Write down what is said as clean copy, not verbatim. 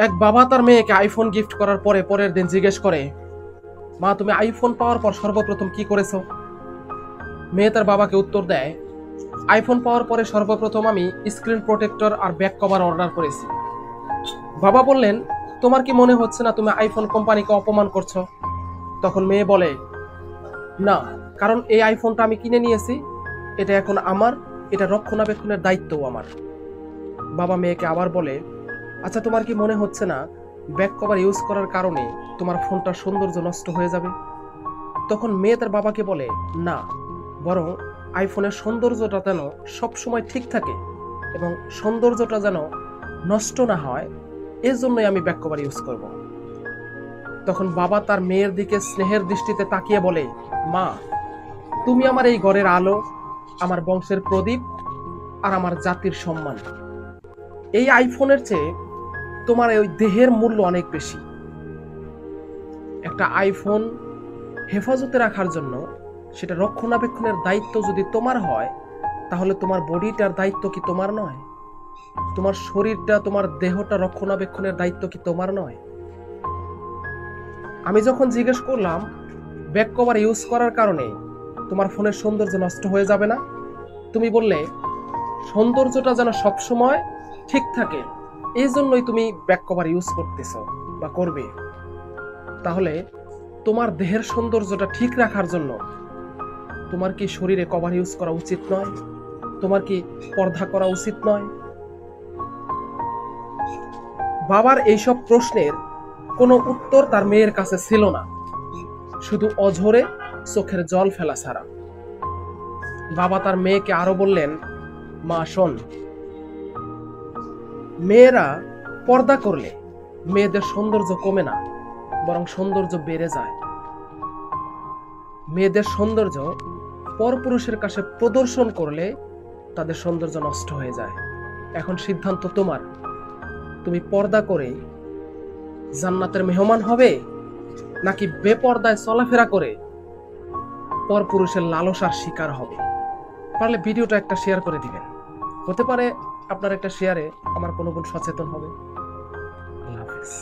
এক বাবা তার মেয়েকে আইফোন গিফট করার পরে পরের দিন জিজ্ঞেস করে, মা তুমি আইফোন পাওয়ার পর সর্বপ্রথম কি করেছো? মেয়ে তার বাবাকে উত্তর দেয়, আইফোন পাওয়ার পরে সর্বপ্রথম আমি স্ক্রিন প্রোটেক্টর আর ব্যাক কভার অর্ডার করেছি। বাবা বললেন, তোমার কি মনে হচ্ছে না তুমি আইফোন কোম্পানিকে অপমান করছো? তখন মেয়ে বলে, না, কারণ এই আইফোনটা আমি কিনে নিয়েছি, এটা এখন আমার, এটা রক্ষণাবেক্ষণের দায়িত্বও আমার। বাবা মেয়েকে আবার বলে, আচ্ছা তোমার কি মনে হচ্ছে না ব্যাক কভার ইউজ করার কারণে তোমার ফোনটার সৌন্দর্য নষ্ট হয়ে যাবে? তখন মেয়ে তার বাবাকে বলে, না, বরং আইফোনের সৌন্দর্যটা যেন সবসময় ঠিক থাকে এবং সৌন্দর্যটা যেন নষ্ট না হয়, এর জন্যই আমি ব্যাক কভার ইউজ করব। তখন বাবা তার মেয়ের দিকে স্নেহের দৃষ্টিতে তাকিয়ে বলে, মা, তুমি আমার এই ঘরের আলো, আমার বংশের প্রদীপ আর আমার জাতির সম্মান। এই আইফোনের চেয়ে তোমার ওই দেহের মূল্য অনেক বেশি। একটা আইফোন হেফাজতে রাখার জন্য সেটা রক্ষণাবেক্ষণের দায়িত্ব যদি তোমার হয়, তাহলে তোমার বডিটার দায়িত্ব কি তোমার নয়? তোমার শরীরটা, তোমার দেহটা রক্ষণাবেক্ষণের দায়িত্ব কি তোমার নয়? আমি যখন জিজ্ঞেস করলাম ব্যাক কভার ইউজ করার কারণে তোমার ফোনের সৌন্দর্য নষ্ট হয়ে যাবে না, তুমি বললে সৌন্দর্যটা যেন সবসময় ঠিক থাকে, এই জন্যই তুমি ব্যাক কভার ইউজ করতেছো বা করবে। তাহলে তোমার দেহের সৌন্দর্যটা ঠিক রাখার জন্য তোমার কি শরীরে কভার ইউজ করা উচিত নয়? তোমার কি পর্দা করা উচিত নয়? বাবার এইসব প্রশ্নের কোনো উত্তর তার মেয়ের কাছে ছিল না, শুধু অঝরে চোখের জল ফেলা ছাড়া। বাবা তার মেয়েকে আরো বললেন, মা শোন, মেয়েরা পর্দা করলে মেয়েদের সৌন্দর্য কমে না, বরং সৌন্দর্য বেড়ে যায়। মেয়েদের সৌন্দর্য পরপুরুষের কাছে প্রদর্শন করলে তাদের সৌন্দর্য নষ্ট হয়ে যায়। এখন সিদ্ধান্ত তোমার, তুমি পর্দা করে জান্নাতের মেহমান হবে, নাকি বেপর্দায় চলাফেরা করে পরপুরুষের লালসার শিকার হবে। পারলে ভিডিওটা একটা শেয়ার করে দিবেন, হতে পারে আপনার একটা শেয়ারে আমার কোনো বোন সচেতন হবে। আল্লাহ হাফেজ।